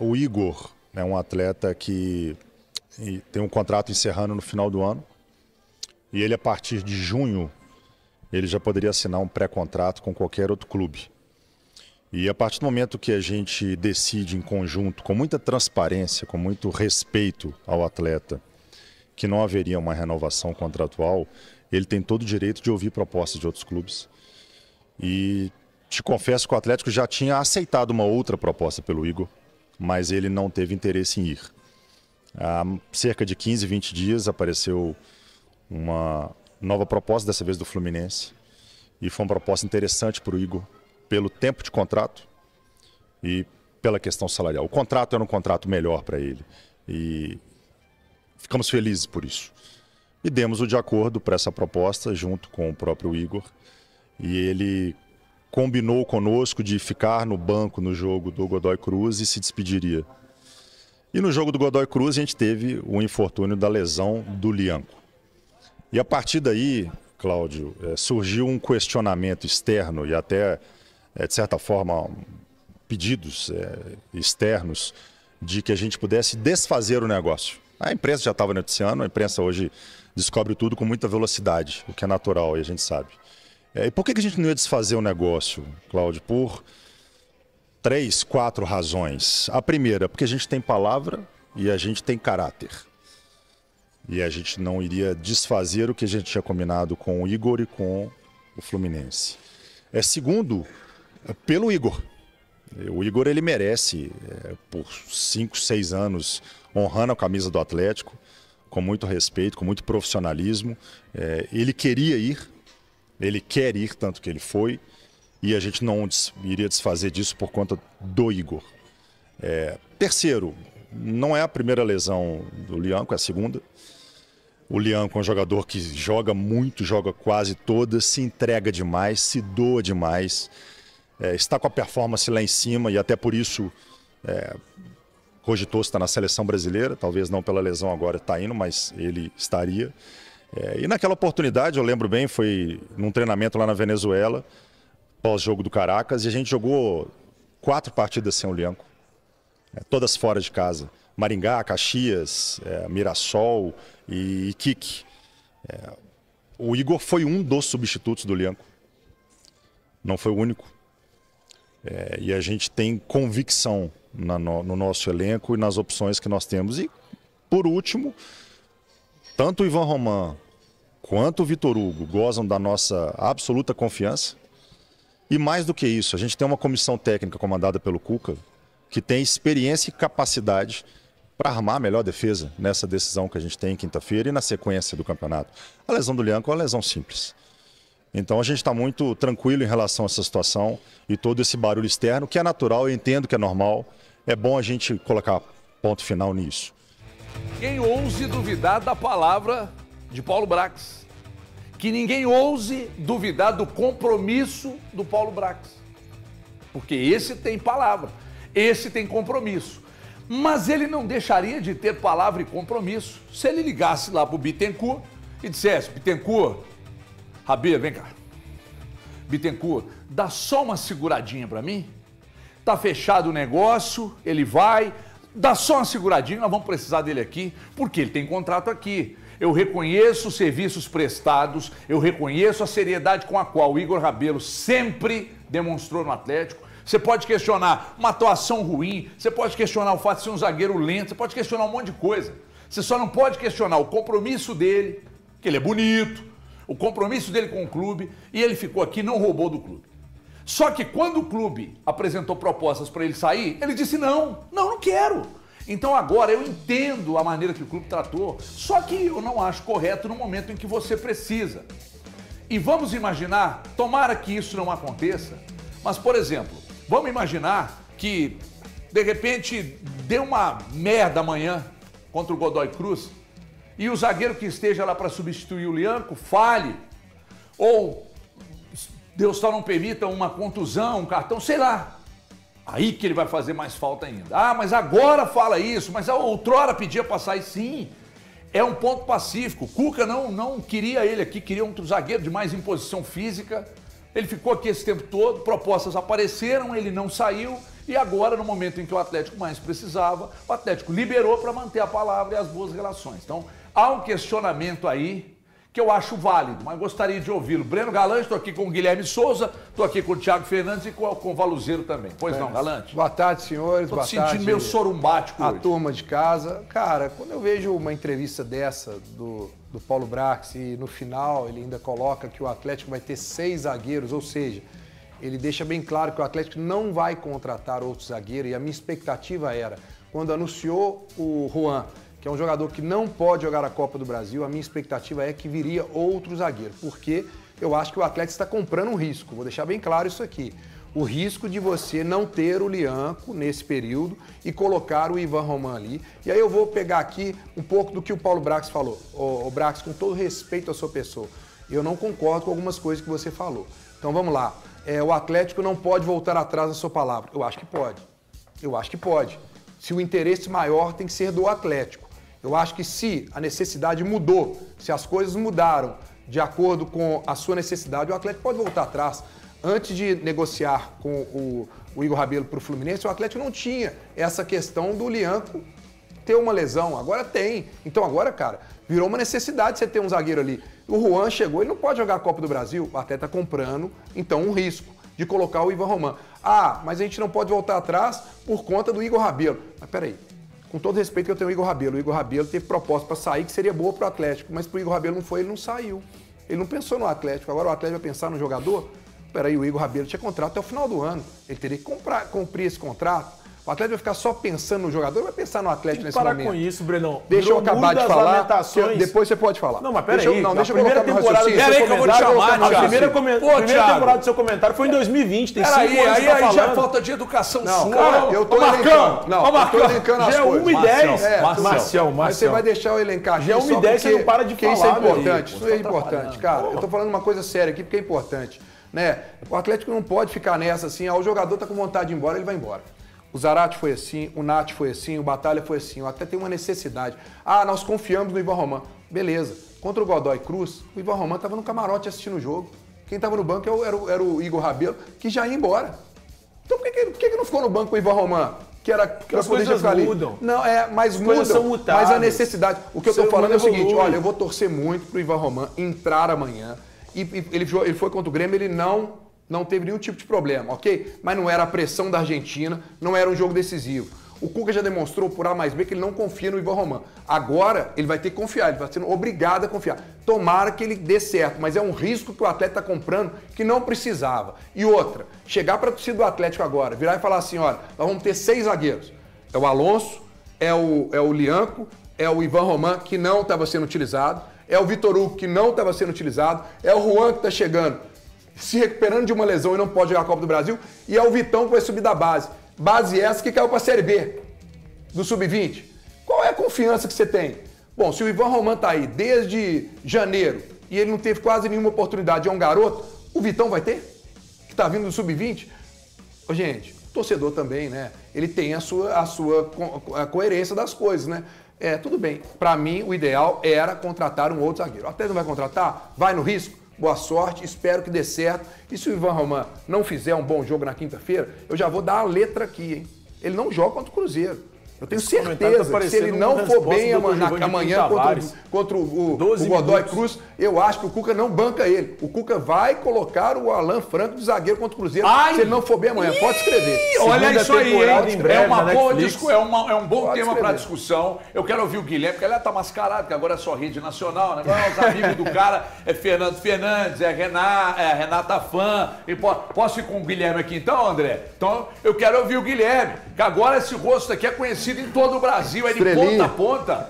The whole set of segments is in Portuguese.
O Igor é um atleta que tem um contrato encerrando no final do ano. E ele, a partir de junho, ele já poderia assinar um pré-contrato com qualquer outro clube. E a partir do momento que a gente decide em conjunto, com muita transparência, com muito respeito ao atleta, que não haveria uma renovação contratual, ele tem todo o direito de ouvir propostas de outros clubes. E te confesso que o Atlético já tinha aceitado uma outra proposta pelo Igor, mas ele não teve interesse em ir. Há cerca de 15, 20 dias apareceu uma nova proposta, dessa vez do Fluminense, e foi uma proposta interessante para o Igor, pelo tempo de contrato e pela questão salarial. O contrato era um contrato melhor para ele e ficamos felizes por isso. E demos o de acordo para essa proposta junto com o próprio Igor, e ele combinou conosco de ficar no banco no jogo do Godoy Cruz e se despediria. E no jogo do Godoy Cruz a gente teve o infortúnio da lesão do Lianco. E a partir daí, Cláudio, surgiu um questionamento externo e até, de certa forma, pedidos externos de que a gente pudesse desfazer o negócio. A imprensa já estava noticiando, a imprensa hoje descobre tudo com muita velocidade, o que é natural e a gente sabe. E por que a gente não ia desfazer o negócio, Cláudio? Por 3, 4 razões. A primeira, porque a gente tem palavra e a gente tem caráter. E a gente não iria desfazer o que a gente tinha combinado com o Igor e com o Fluminense. Segundo, pelo Igor. O Igor, ele merece, por 5, 6 anos, honrando a camisa do Atlético, com muito respeito, com muito profissionalismo. Ele queria ir, ele quer ir, tanto que ele foi, e a gente não iria desfazer disso por conta do Igor. Terceiro, não é a primeira lesão do Lianco, é a segunda. O Lianco é um jogador que joga muito, joga quase todas, se entrega demais, se doa demais, está com a performance lá em cima e até por isso cogitou estar na seleção brasileira, talvez não pela lesão agora está indo, mas ele estaria. E naquela oportunidade, eu lembro bem, foi num treinamento lá na Venezuela, pós-jogo do Caracas, e a gente jogou 4 partidas sem o Lianco, todas fora de casa. Maringá, Caxias, Mirassol e Iquique. O Igor foi um dos substitutos do Lianco. Não foi o único. E a gente tem convicção no nosso elenco e nas opções que nós temos. E, por último, tanto o Ivan Roman quanto o Vitor Hugo gozam da nossa absoluta confiança. E mais do que isso, a gente tem uma comissão técnica comandada pelo Cuca, que tem experiência e capacidade para armar a melhor defesa nessa decisão que a gente tem em quinta-feira e na sequência do campeonato. A lesão do Lianco é uma lesão simples. Então a gente está muito tranquilo em relação a essa situação e todo esse barulho externo, que é natural, eu entendo que é normal. É bom a gente colocar ponto final nisso. Quem ouse duvidar da palavra de Paulo Brax. Que ninguém ouse duvidar do compromisso do Paulo Brax. Porque esse tem palavra, esse tem compromisso. Mas ele não deixaria de ter palavra e compromisso se ele ligasse lá para o Bittencourt e dissesse: Bittencourt, Rabir, vem cá. Bittencourt, dá só uma seguradinha para mim. Tá fechado o negócio, ele vai, dá só uma seguradinha, nós vamos precisar dele aqui, porque ele tem contrato aqui. Eu reconheço os serviços prestados, eu reconheço a seriedade com a qual o Igor Rabelo sempre demonstrou no Atlético. Você pode questionar uma atuação ruim, você pode questionar o fato de ser um zagueiro lento, você pode questionar um monte de coisa. Você só não pode questionar o compromisso dele, que ele é bonito, o compromisso dele com o clube, e ele ficou aqui, não roubou do clube. Só que quando o clube apresentou propostas para ele sair, ele disse não quero. Então agora eu entendo a maneira que o clube tratou, só que eu não acho correto no momento em que você precisa. E vamos imaginar, tomara que isso não aconteça, mas, por exemplo, vamos imaginar que, de repente, deu uma merda amanhã contra o Godoy Cruz e o zagueiro que esteja lá para substituir o Lianco falhe, ou Deus só não permita uma contusão, um cartão, sei lá. Aí que ele vai fazer mais falta ainda. Ah, mas agora fala isso, mas a outrora pedia para sair, sim. É um ponto pacífico. O Cuca não queria ele aqui, queria um zagueiro de mais imposição física. Ele ficou aqui esse tempo todo, propostas apareceram, ele não saiu E agora, no momento em que o Atlético mais precisava, o Atlético liberou para manter a palavra e as boas relações. Então, há um questionamento aí que eu acho válido, mas gostaria de ouvi-lo. Breno Galante, estou aqui com o Guilherme Souza, estou aqui com o Thiago Fernandes e com o Valuzeiro também. Pois não, Galante? Boa tarde, senhores. Boa tarde. Estou sentindo meio sorumbático a hoje. turma de casa. Cara, quando eu vejo uma entrevista dessa do Paulo Brax e no final ele ainda coloca que o Atlético vai ter 6 zagueiros, ou seja, ele deixa bem claro que o Atlético não vai contratar outro zagueiro e a minha expectativa era, quando anunciou o Juan, que é um jogador que não pode jogar a Copa do Brasil, a minha expectativa é que viria outro zagueiro, porque eu acho que o Atlético está comprando um risco, vou deixar bem claro isso aqui, o risco de você não ter o Lianco nesse período e colocar o Ivan Roman ali. E aí eu vou pegar aqui um pouco do que o Paulo Brax falou. Ô Brax, com todo respeito à sua pessoa, eu não concordo com algumas coisas que você falou. Então vamos lá, o Atlético não pode voltar atrás na sua palavra. Eu acho que pode, eu acho que pode. Se o interesse maior tem que ser do Atlético. Eu acho que se a necessidade mudou, se as coisas mudaram de acordo com a sua necessidade, o Atlético pode voltar atrás. Antes de negociar com o Igor Rabelo para o Fluminense, o Atlético não tinha essa questão do Lianco ter uma lesão. Agora tem. Então agora, cara, virou uma necessidade você ter um zagueiro ali. O Juan chegou, ele não pode jogar a Copa do Brasil. O Atlético está comprando, então, um risco de colocar o Ivan Roman. Ah, mas a gente não pode voltar atrás por conta do Igor Rabelo. Mas peraí. Com todo respeito que eu tenho o Igor Rabelo. O Igor Rabelo teve proposta para sair que seria boa para o Atlético, mas para o Igor Rabelo não foi, ele não saiu. Ele não pensou no Atlético. Agora o Atlético vai pensar no jogador? Peraí, o Igor Rabelo tinha contrato até o final do ano. Ele teria que cumprir esse contrato. O Atlético vai ficar só pensando no jogador, vai pensar no Atlético nesse momento. Para com isso, Brenão. Deixa eu acabar de falar, depois você pode falar. Não, mas peraí. Deixa eu colocar meu raciocínio. Peraí que eu vou te chamar, Thiago. A primeira temporada do seu comentário foi em 2020, tem 5 anos que você tá falando. Já é falta de educação sua. Cara, eu tô elencando. Não, eu tô elencando as coisas. Já é 1h10. Marcião. Mas você vai deixar eu elencar aqui. Já é 1h10, você não para de falar. Isso é importante, isso é importante, cara. Eu tô falando uma coisa séria aqui, porque é importante. O Atlético não pode ficar nessa assim, o jogador tá com vontade de ir embora, ele vai embora. O Zarate foi assim, o Nath foi assim, o Batalha foi assim, até tem uma necessidade. Ah, nós confiamos no Ivan Roman. Beleza. Contra o Godoy Cruz, o Ivan Roman estava no camarote assistindo o jogo. Quem estava no banco era o Igor Rabelo, que já ia embora. Então por que não ficou no banco o Ivan Roman? Que era porque as coisas mudam. Não, mas mudam. Mas a necessidade. O que eu estou falando é o seguinte, olha, eu vou torcer muito pro Ivan Roman entrar amanhã. E ele foi contra o Grêmio, ele não teve nenhum tipo de problema, ok? Mas não era a pressão da Argentina, não era um jogo decisivo. O Cuca já demonstrou por A mais B que ele não confia no Ivan Roman. Agora ele vai ter que confiar, ele vai sendo obrigado a confiar. Tomara que ele dê certo, mas é um risco que o Atlético está comprando que não precisava. E outra, chegar para a torcida do Atlético agora, virar e falar assim, olha, nós vamos ter 6 zagueiros. É o Alonso, é o Lianco, é o Ivan Roman, que não estava sendo utilizado, é o Vitor Hugo, que não estava sendo utilizado, é o Juan, que está chegando, se recuperando de uma lesão e não pode jogar a Copa do Brasil, e é o Vitão que vai subir da base. Base essa que caiu para a Série B do Sub-20. Qual é a confiança que você tem? Bom, se o Ivan Roman está aí desde janeiro e ele não teve quase nenhuma oportunidade, é um garoto, o Vitão vai ter? Que está vindo do Sub-20? Gente, o torcedor também, né? Ele tem a coerência das coisas, né? Tudo bem. Para mim, o ideal era contratar um outro zagueiro. Até não vai contratar? Vai no risco? Boa sorte, espero que dê certo. E se o Ivan Roman não fizer um bom jogo na quinta-feira, eu já vou dar a letra aqui, hein? Ele não joga contra o Cruzeiro. Eu tenho certeza que se ele não for bem amanhã contra o Godoy Cruz, eu acho que o Cuca não banca ele. O Cuca vai colocar o Alan Franco de zagueiro contra o Cruzeiro se ele não for bem amanhã. Pode escrever. Olha isso aí, é um bom tema para discussão. Eu quero ouvir o Guilherme, porque ele está mascarado, que agora é só rede nacional, né? Os amigos do cara é Fernando Fernandes, é Renata Fã. Posso ir com o Guilherme aqui então, André? Então eu quero ouvir o Guilherme, que agora esse rosto aqui é conhecido em todo o Brasil, é de ponta a ponta.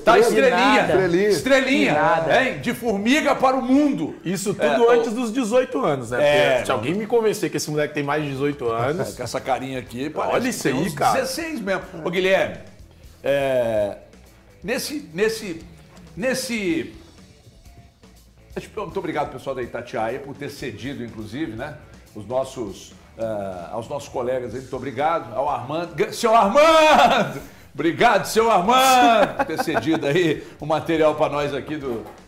Tá estrelinha, hein? De formiga para o mundo. Isso tudo antes dos 18 anos, né? Se alguém me convencer que esse moleque tem mais de 18 anos... Com essa carinha aqui, parece olha isso aí, cara. 16 mesmo. Ô, Guilherme, muito obrigado, pessoal da Itatiaia, por ter cedido, inclusive, né? Aos nossos colegas aí, muito obrigado. Ao Armando. Senhor Armando! Obrigado, seu Armando, por ter cedido aí o material para nós aqui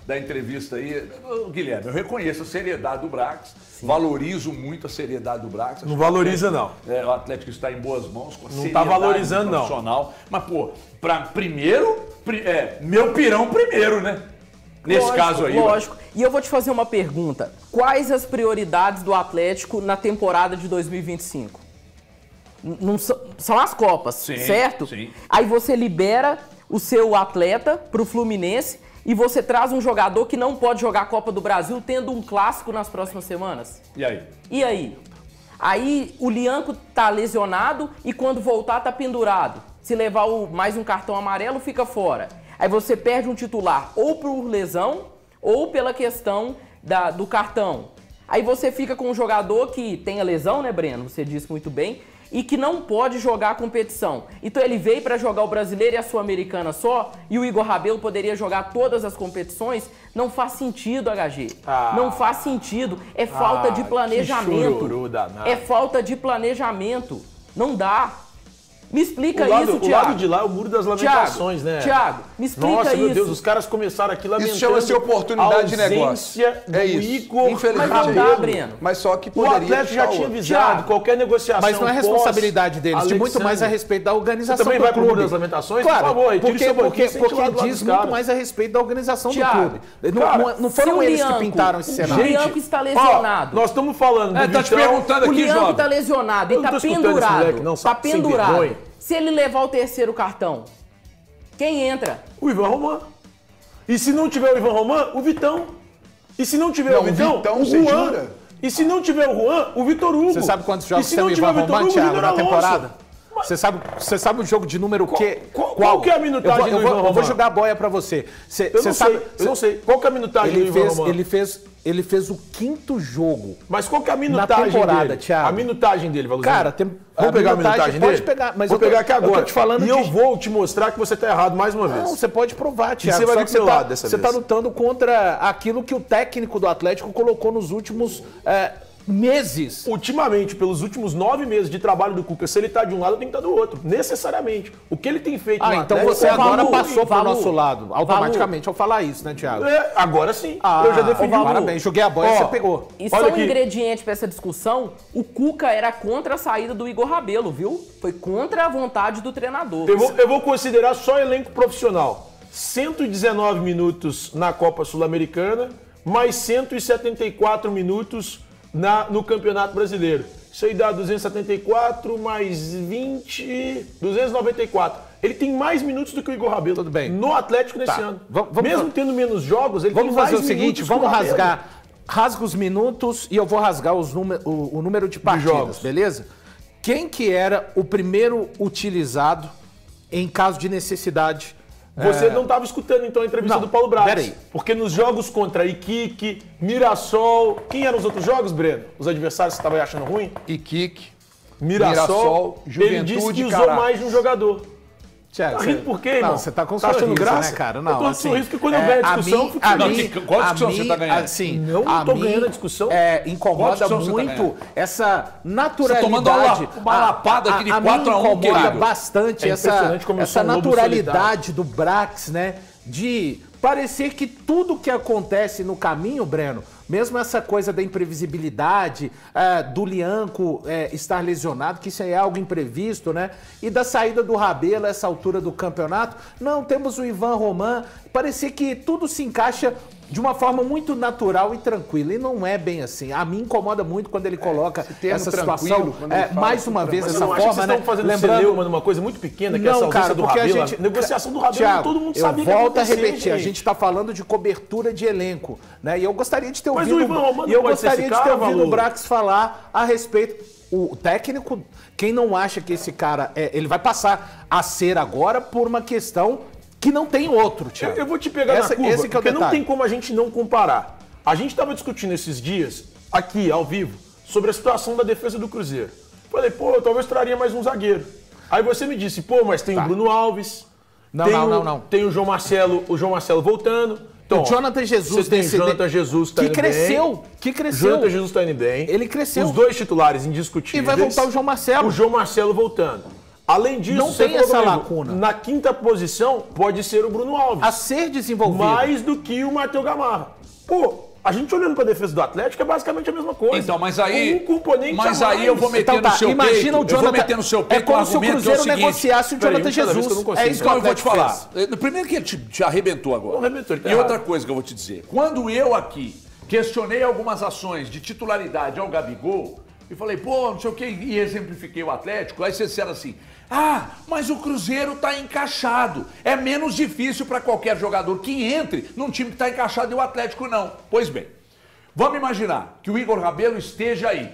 da entrevista aí. Guilherme, eu reconheço a seriedade do Brax, valorizo muito a seriedade do Brax. Não valoriza, não. O Atlético está em boas mãos, com a não está valorizando, não. Mas, pô, meu pirão primeiro, né? Nesse lógico, caso aí. Lógico. E eu vou te fazer uma pergunta. Quais as prioridades do Atlético na temporada de 2025? Não são as Copas, sim, certo? Sim. Aí você libera o seu atleta pro Fluminense e você traz um jogador que não pode jogar a Copa do Brasil tendo um clássico nas próximas semanas. E aí? E aí? Aí o Lianco tá lesionado e quando voltar tá pendurado. Se levar mais um cartão amarelo, fica fora. Aí você perde um titular ou por lesão ou pela questão do cartão. Aí você fica com um jogador que tem a lesão, né, Breno? Você disse muito bem. E que não pode jogar a competição. Então ele veio para jogar o Brasileiro e a Sul-Americana só, e o Igor Rabelo poderia jogar todas as competições. Não faz sentido, HG. Não faz sentido. É falta de planejamento. É falta de planejamento. Não dá. Me explica isso, Thiago. O lado de lá é o Muro das Lamentações, né? Thiago, me explica isso. Nossa, meu Deus, os caras começaram aqui lamentando. Isso chama-se oportunidade de negócio. É isso. Igor, infelizmente. Mas não dá, Breno. Mas só que o Atlético já tinha avisado, qualquer negociação. Mas não é responsabilidade deles, de muito mais a respeito da organização do clube. Você também vai pro Muro das Lamentações? Claro, por favor, porque diz muito mais a respeito da organização do clube. Não foram eles que pintaram esse cenário. O Lianco está lesionado. Nós estamos falando do tá te perguntando aqui, Lianco. O Lianco está lesionado e tá pendurado. Tá pendurado. Se ele levar o terceiro cartão, quem entra? O Ivan Roman. E se não tiver o Ivan Roman, o Vitão. E se não tiver o Vitão, o Juan. E se não tiver o Juan, o Vitor Hugo. Você sabe quantos jogos tem o Ivan Roman, Thiago, na temporada? Você sabe o jogo de número quê? Qual que é a minutagem do Ivan Roman? Eu vou jogar a boia pra você. Eu não sei. Qual que é a minutagem do Ivan Roman? Ele fez o 5º jogo. Mas qual que é a minutagem na temporada, dele? Thiago? A minutagem dele, Valuzino. Cara, vamos pegar a minutagem dele? Pode pegar, mas vou pegar aqui agora. Eu tô te falando eu vou te mostrar que você tá errado mais uma vez. Não, você pode provar, Thiago. E você vai vir pro lado dessa vez. Você tá lutando contra aquilo que o técnico do Atlético colocou nos últimos meses. Ultimamente, pelos últimos 9 meses de trabalho do Cuca, se ele tá de um lado, tem que estar do outro. Necessariamente. O que ele tem feito no então Atlético... você agora passou pro nosso lado, automaticamente, ao falar isso, né, Thiago? Agora sim. Eu já defendi o Parabéns, joguei a boia e você pegou. E só um ingrediente para essa discussão, o Cuca era contra a saída do Igor Rabelo, viu? Foi contra a vontade do treinador. Eu vou considerar só elenco profissional. 119 minutos na Copa Sul-Americana, mais 174 minutos no Campeonato Brasileiro. Isso aí dá 274 mais 20... 294. Ele tem mais minutos do que o Igor Rabelo. Tudo bem. No Atlético nesse ano. Mesmo tendo menos jogos, ele tem mais fazer minutos. O seguinte, vamos rasga os minutos e eu vou rasgar o número de partidas, jogos. Beleza? Quem que era o primeiro utilizado em caso de necessidade? Você não estava escutando, então, a entrevista do Paulo Brax. Peraí. Porque nos jogos contra Iquique, Mirassol... Quem eram os outros jogos, Breno? Os adversários que você estava achando ruim? Iquique, Mirassol, Juventude, ele disse que usou mais de um jogador. Thiago, tá rindo por quê, irmão? Não, você tá com achando sorriso, graça? né, cara? Não, eu tô com sorriso porque quando eu ganho a discussão, eu fico feliz. Qual discussão você tá ganhando? Assim, não tô ganhando a discussão. Incomoda muito essa naturalidade. Uma lapada aqui de 4-1, incomoda bastante como essa naturalidade do Brax, né? De parecer que tudo que acontece no caminho, Breno, mesmo essa coisa da imprevisibilidade, do Lianco estar lesionado, que isso aí é algo imprevisto, né? E da saída do Rabelo a essa altura do campeonato. Não, temos o Ivan Roman. Parecia que tudo se encaixa de uma forma muito natural e tranquila. E não é bem assim. A mim incomoda muito quando ele coloca essa situação. Mais uma vez, essa forma, vocês estão fazendo celeuma numa coisa muito pequena, que é essa ausência do Rabelo. A negociação do Rabelo, Thiago, todo mundo sabia que eu volto a repetir, a gente está falando de cobertura de elenco, né? E eu gostaria de ter ouvido o Brax falar a respeito. O técnico, quem não acha que esse cara ele vai passar a ser agora por uma questão que não tem outro, Thiago. Eu vou te pegar na curva, porque não tem como a gente não comparar. A gente estava discutindo esses dias, aqui, ao vivo, sobre a situação da defesa do Cruzeiro. Falei, eu talvez traria mais um zagueiro. Aí você me disse, mas tem o Bruno Alves, não. Tem o João Marcelo voltando. Então, o Jonathan Jesus, tem o Jonathan Jesus tá que cresceu. O Jonathan Jesus está indo bem. Ele cresceu. Os dois titulares indiscutíveis. E vai voltar o João Marcelo. O João Marcelo voltando. Além disso, Não você tem falou essa comigo, lacuna. Na quinta posição pode ser o Bruno Alves. A ser desenvolvido. Mais do que o Matheus Gamarra. Pô, a gente olhando pra defesa do Atlético é basicamente a mesma coisa. Então, mas aí. Um componente Mas a mais. aí eu vou meter Então tá, no seu imagina peito. o Jonathan. Eu vou meter no seu peito é como se o argumento Cruzeiro que é o seguinte. negociasse o Peraí, Jonathan cada vez que eu Jesus. não consigo. É isso que Então o eu vou te Atlético falar. fez. Primeiro que ele te arrebentou agora. Não arrebentou, ele tá E outra errado. coisa que eu vou te dizer. Quando eu aqui questionei algumas ações de titularidade ao Gabigol e falei, pô, não sei o que, e exemplifiquei o Atlético, aí vocês disseram assim, mas o Cruzeiro tá encaixado. É menos difícil para qualquer jogador que entre num time que tá encaixado e o Atlético não. Pois bem, vamos imaginar que o Igor Rabelo esteja aí.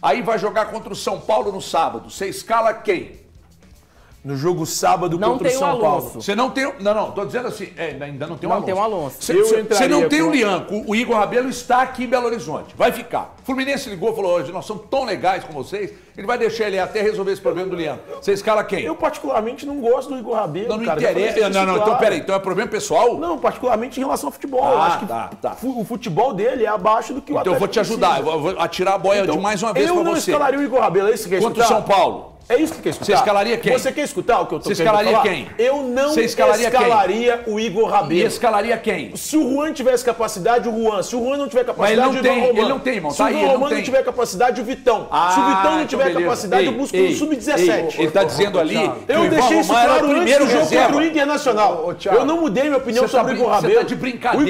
Aí vai jogar contra o São Paulo no sábado. Você escala quem? No jogo sábado Não contra o tem o São Paulo. Alonso. Você não tem. Não, tô dizendo assim, ainda não tem o Não Alonso. tem o Alonso. Você Eu você entraria não tem com- o Lianco, o Igor Rabelo está aqui em Belo Horizonte. Vai ficar. O Fluminense ligou e falou: hoje nós somos tão legais com vocês, ele vai deixar ele até resolver esse problema do Lianco. Você escala quem? Eu particularmente não gosto do Igor Rabelo, Não cara. Já falei interessa. isso, Não, então claro. peraí, então é problema pessoal? Não, particularmente em relação ao futebol. Eu Ah, acho que tá. o futebol dele é abaixo do que o Então eu vou Atlético te ajudar, precisa. eu vou atirar a boia de mais uma vez eu pra não você. escalaria o Igor Rabelo, é isso que quer Contra o escutar? São Paulo. É isso que quer escutar? Você escalaria quem? Você quer escutar o que eu tô Você querendo escalaria falar? quem? Eu não Você escalaria quem? escalaria o Igor E Rabelo. escalaria quem? Se o Juan tivesse capacidade, o Juan. Se o Juan não tiver capacidade, Mas ele não o Ivan tem, Romano. ele não tem, irmão. Se Tá o aí, Ivan ele não Romano tem. não tiver capacidade, o Vitão. Se o Vitão não tiver beleza. capacidade, eu busco no Sub-17. Ele tá dizendo ali que Eu o Ivan deixei isso Romano era claro o antes primeiro do jogo reserva. contra o Internacional. Ô, Thiago, eu não mudei minha opinião você tá sobre o Igor você Rabelo. tá de brincadeira.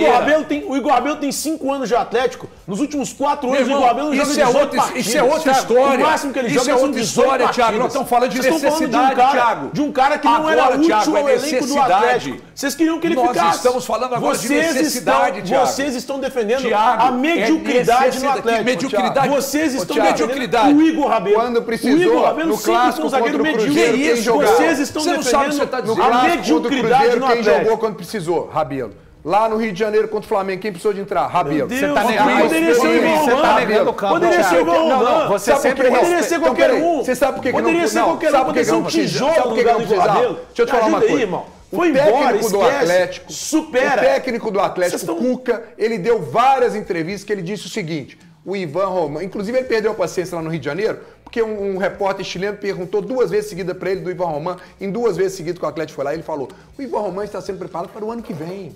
O Igor Rabelo tem 5 anos de Atlético. Nos últimos 4 anos, Meu o Igor Rabelo irmão, joga isso é 18 outra- partidas. isso é outra Thiago. história. O máximo que ele Isso joga é são outra 18 história, Thiago. Nós partidas. estamos falando de Vocês estão falando necessidade, Thiago. de um cara que não Agora, era útil Thiago, ao é elenco do necessidade. Atlético. Vocês queriam que ele Nós ficasse. estamos falando agora de necessidade, Thiago. Vocês estão defendendo Thiago, a mediocridade no necessidade. Atlético. Que mediocridade? Vocês estão Thiago, defendendo mediocridade. o Igor Rabelo. Quando precisou, o Igor Rabelo no sempre clássico foi um zagueiro contra o medíocre. Cruzeiro, Que quem isso? jogou? Vocês estão Você não sabe o que você defendendo tá No dizendo. a clássico do mediocridade Cruzeiro, no quem Atlético. jogou quando precisou? Rabelo. Lá no Rio de Janeiro contra o Flamengo, quem precisou de entrar? Rabelo. Deus, Você tá mas negando poderia ser o Ivan você tá Romano. negando o campo. Poderia ser o Ivan Não, não, Romano. você Sabe por sempre que não? Poderia ser Então, qualquer peraí, um. Você sabe por que que Poderia não? ser não, qualquer um. sabe por que Poderia ser que um não precisa? tijolo Sabe por que que no não lugar do precisava? Rabelo. Deixa eu te falar uma Ajuda aí, coisa. irmão. O Foi embora, técnico do esquece. Atlético, Supera. o técnico do Atlético, Vocês estão- Cuca, ele deu várias entrevistas que ele disse o seguinte, o Ivan Romano, inclusive ele perdeu a paciência lá no Rio de Janeiro, porque um repórter chileno perguntou 2 vezes seguidas para ele do Ivan Romano, em 2 vezes seguidas que o Atlético foi lá, ele falou, o Ivan Romano está sendo preparado para o ano que vem.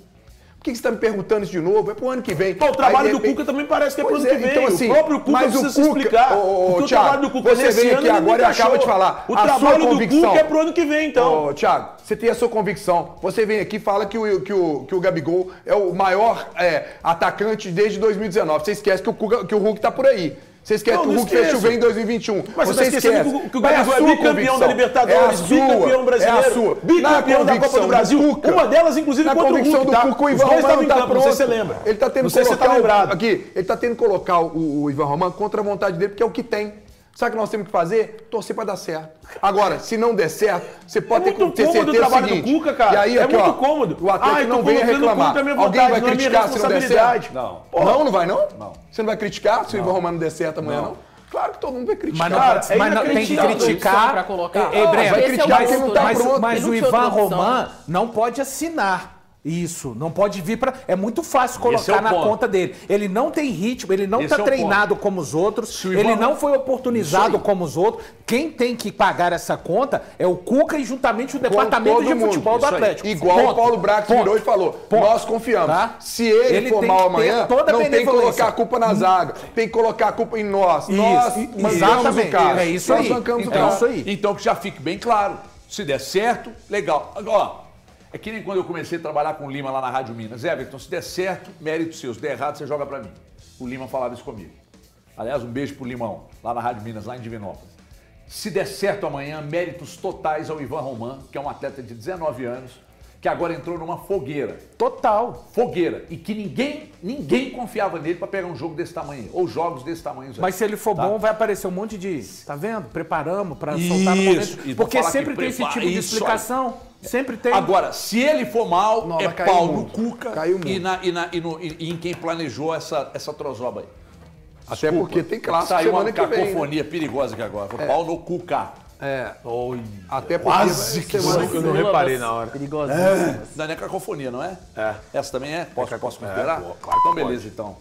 Por que você está me perguntando isso de novo? É para o ano que vem. Pô, o trabalho Aí, de do repente- Cuca também parece que é pro Pois ano que vem. Então, assim, o próprio Cuca mas precisa o se Cuca, explicar. Porque o Thiago, trabalho do Cuca você nesse vem ano aqui ele agora e encaixou. acaba de falar. O a sua trabalho do convicção- Cuca é pro ano que vem, então. Ô, Thiago, você tem a sua convicção. Você vem aqui e fala que o Gabigol é o maior atacante desde 2019. Você esquece que o Hulk tá por aí. Você esquece Não, que o não Hulk fez esqueço. chover em 2021. Mas você tá esquecendo que o Qual é a Gabigol é sua bicampeão convicção? da Libertadores, É a sua, bicampeão brasileiro, é a sua. bicampeão da Copa do Brasil. Cuca, Uma delas, inclusive, na contra o convicção Hulk, do tá? Cuca, o Os Ivan dois Romano estavam em tá campo, não sei se pronto. você lembra. Ele tá tendo Não que sei se você tá colocar lembrado. aqui, ele tá tendo que colocar o Ivan Romano contra a vontade dele, porque é o que tem. Sabe o que nós temos que fazer? Torcer pra dar certo. Agora, se não der certo, você pode É ter muito ter cômodo o certeza trabalho seguinte. do Cuca, cara. E aí, É aqui, muito ó, cômodo. o Atlético Ai, não tô vem colocando reclamar. contra a minha Alguém vai vontade, não é minha criticar se não der responsabilidade. certo? Não, não vai não? Você não vai criticar se o Ivan Romano não der certo amanhã, não? Claro que todo mundo vai criticar. Mas não, Cara, é mas não tem que inacreditável. criticar. Pra colocar. Ei, Breno, vai criticar mas, quem não tá mas- pronto. mas Não o tinha Ivan outra opção. Roman não pode assinar isso. Não pode vir para. É muito fácil Esse é colocar o na ponto. conta dele. Ele não tem ritmo, ele não Esse está é o treinado como os outros, o Ivan ele não Roman- foi oportunizado como os outros. Quem tem que pagar essa conta é o Cuca e juntamente o departamento todo de mundo. futebol do Isso aí. Atlético. Igual Ponto. o Paulo Brax Ponto. virou e falou, Ponto. nós confiamos. Tá? Se ele for tem mal que ter amanhã, toda a não tem que benevolência. colocar a culpa na zaga, tem que colocar a culpa em nós. Nós bancamos o exatamente. cara. É isso nós aí. bancamos o Então, cara. isso aí. Então que já fique bem claro. Se der certo, legal. Agora, é que nem quando eu comecei a trabalhar com o Lima lá na Rádio Minas. Everton, se der certo, mérito seu. Se der errado, você joga pra mim. O Lima falava isso comigo. Aliás, um beijo pro Limão, lá na Rádio Minas, lá em Divinópolis. Se der certo amanhã, méritos totais ao Ivan Roman, que é um atleta de 19 anos, que agora entrou numa fogueira. Total. Fogueira. E que ninguém confiava nele pra pegar um jogo desse tamanho, ou jogos desse tamanho. Zé. Mas se ele for Tá? bom, vai aparecer um monte de. Tá vendo? Preparamos para soltar no Isso. momento. E vou Porque falar sempre que tem esse prepara- tipo de isso explicação. Sempre tem. Agora, se ele for mal, Não, é vai cair pau o no mundo. Cuca Caiu o e, mundo. e em quem planejou essa trozoba aí. Até porque tem clássico Saiu uma semana que vem. né? cacofonia perigosa aqui agora. Foi pau no Cuca. Até porque Quase que eu não reparei na hora. Perigosíssimas. Não é cacofonia, não é? É. Essa também é? Posso considerar? Claro, Então, beleza, então.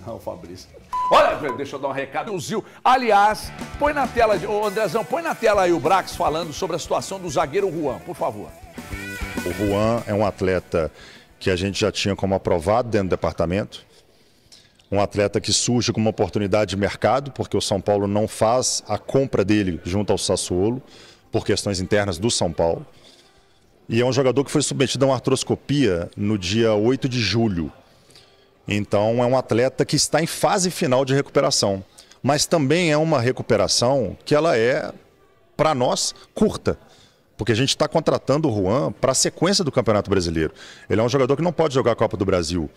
O Fabrício. Olha, deixa eu dar um recado. O Zil, aliás, põe na tela, ô Andrezão, põe na tela aí o Brax falando sobre a situação do zagueiro Juan, por favor. O Juan é um atleta que a gente já tinha como aprovado dentro do departamento. Um atleta que surge com uma oportunidade de mercado, porque o São Paulo não faz a compra dele junto ao Sassuolo, por questões internas do São Paulo. E é um jogador que foi submetido a uma artroscopia no dia 8 de julho. Então é um atleta que está em fase final de recuperação. Mas também é uma recuperação que ela é, para nós, curta. Porque a gente está contratando o Juan para a sequência do Campeonato Brasileiro. Ele é um jogador que não pode jogar a Copa do Brasil.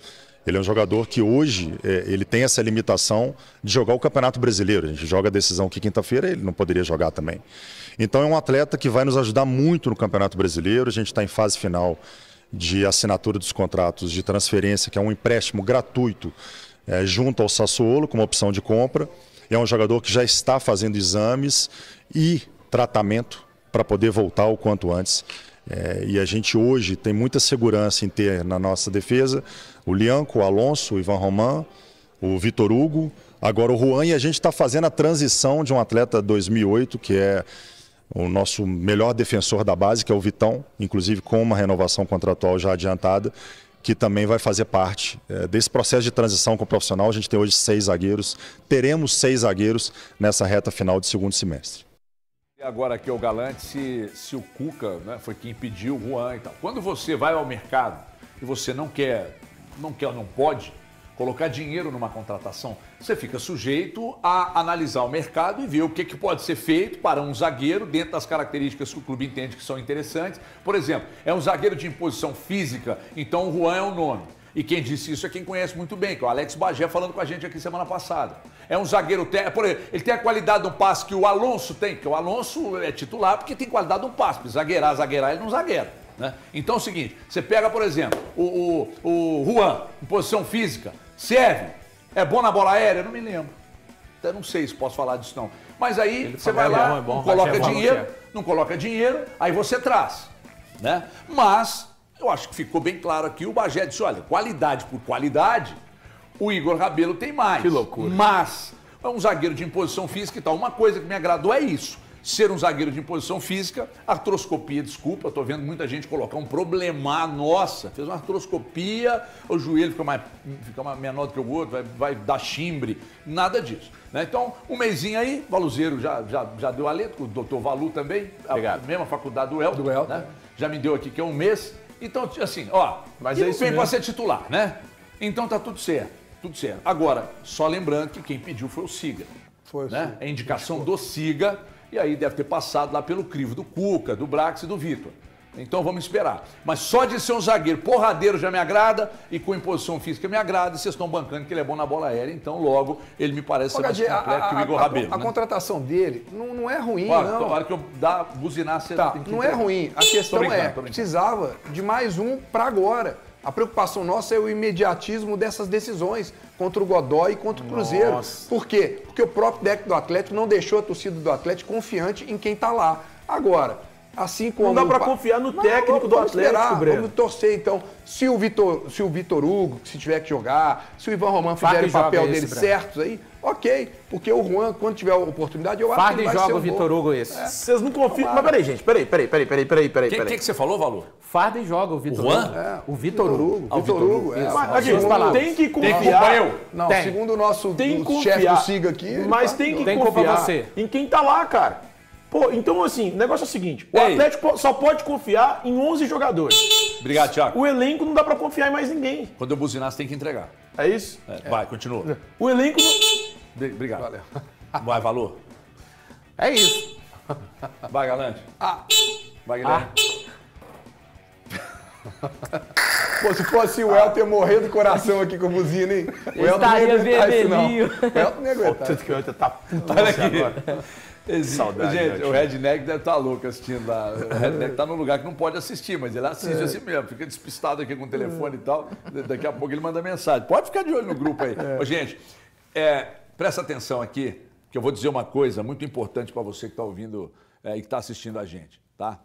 Ele é um jogador que hoje ele tem essa limitação de jogar o Campeonato Brasileiro. A gente joga a decisão aqui quinta-feira, ele não poderia jogar também. Então é um atleta que vai nos ajudar muito no Campeonato Brasileiro. A gente está em fase final de assinatura dos contratos de transferência, que é um empréstimo gratuito junto ao Sassuolo, como opção de compra. É um jogador que já está fazendo exames e tratamento para poder voltar o quanto antes. E a gente hoje tem muita segurança em ter na nossa defesa o Lianco, o Alonso, o Ivan Roman, o Vitor Hugo, agora o Juan, e a gente está fazendo a transição de um atleta 2008, que é o nosso melhor defensor da base, que é o Vitão, inclusive com uma renovação contratual já adiantada, que também vai fazer parte desse processo de transição com o profissional. A gente tem hoje 6 zagueiros, teremos 6 zagueiros nessa reta final de segundo semestre. E agora aqui o Galante, se o Cuca, né, foi quem pediu o Juan e tal. Quando você vai ao mercado e você não pode colocar dinheiro numa contratação, você fica sujeito a analisar o mercado e ver o que pode ser feito para um zagueiro dentro das características que o clube entende que são interessantes. Por exemplo, é um zagueiro de imposição física, então o Juan é o nome. E quem disse isso é quem conhece muito bem, que é o Alex Bagé falando com a gente aqui semana passada. É um zagueiro, por exemplo, ele tem a qualidade de um passe que o Alonso tem, porque o Alonso é titular porque tem qualidade de um passe, porque zagueirar ele não zagueira. Né? Então é o seguinte, você pega, por exemplo, o Juan, em posição física, serve, é bom na bola aérea? Eu não me lembro. Até não sei se posso falar disso não. Mas aí você vai lá, não coloca dinheiro, aí você traz. Né? Mas eu acho que ficou bem claro aqui, o Bagé disse, olha, qualidade por qualidade, o Igor Rabelo tem mais. Que loucura. Mas é um zagueiro de imposição física e tal. Uma coisa que me agradou é isso. Ser um zagueiro de imposição física, artroscopia, desculpa, tô vendo muita gente colocar um problema, nossa, fez uma artroscopia, o joelho fica menor do que o outro, vai dar chimbre, nada disso. Né? Então, um mêsinho aí, Valuzeiro já deu a letra, o doutor Valu também, a mesma faculdade do Elton, né? Já me deu aqui que é um mês. Então, assim, ó, mas ele vem para ser titular, né? Então tá tudo certo, tudo certo. Agora, só lembrando que quem pediu foi o Siga. Foi, né? É a indicação do Siga, e aí deve ter passado lá pelo crivo do Cuca, do Brax e do Vitor. Então vamos esperar. Mas só de ser um zagueiro porradeiro já me agrada, e com imposição física me agrada, e vocês estão bancando que ele é bom na bola aérea, então logo ele me parece ser mais completo que o Igor Rabelo. A contratação dele não é ruim, olha, não. Na hora que eu buzinar, você tem que não é ruim. A questão precisava de mais um para agora. A preocupação nossa é o imediatismo dessas decisões contra o Godoy e contra o Cruzeiro. Nossa. Por quê? Porque o próprio técnico do Atlético não deixou a torcida do Atlético confiante em quem está lá. Agora, assim como... Não dá para confiar no técnico do Atlético, Breno. Vamos torcer, então. Se o Vitor Hugo, se tiver que jogar, se o Ivan Roman fizer o papel dele certo aí, ok. Porque o Juan, quando tiver a oportunidade, eu acho que ele vai ser o Vitor Hugo esse. Vocês não confiam... Mas peraí, gente, peraí. O que você falou, Valor? Farda e joga o Vitor Hugo. O Vitor Hugo. O Vitor Hugo. Tem que confiar. Não, segundo o nosso chefe do SIGA aqui... Mas tem que confiar em quem tá lá, cara. Pô, então assim, o negócio é o seguinte, o Atlético só pode confiar em 11 jogadores. Obrigado, Thiago. O elenco não dá pra confiar em mais ninguém. Quando eu buzinar, você tem que entregar. É isso? Vai, continua. O elenco não... Obrigado. Valeu. Vai, Valor. É isso. Vai, Galante. Vai, Guilherme. Pô, se fosse o Elton, ia morrer do coração aqui com a buzina, hein? O Elton estaria vermelhinho. O Elton não ia aguentar. que o Elton tá puto agora. Saudade, gente, o Redneck deve estar louco assistindo lá. O Redneck tá num lugar que não pode assistir, mas ele assiste assim mesmo, fica despistado aqui com o telefone e tal. Daqui a pouco ele manda mensagem. Pode ficar de olho no grupo aí. Ô, gente, presta atenção aqui, que eu vou dizer uma coisa muito importante para você que está ouvindo e que está assistindo a gente, tá?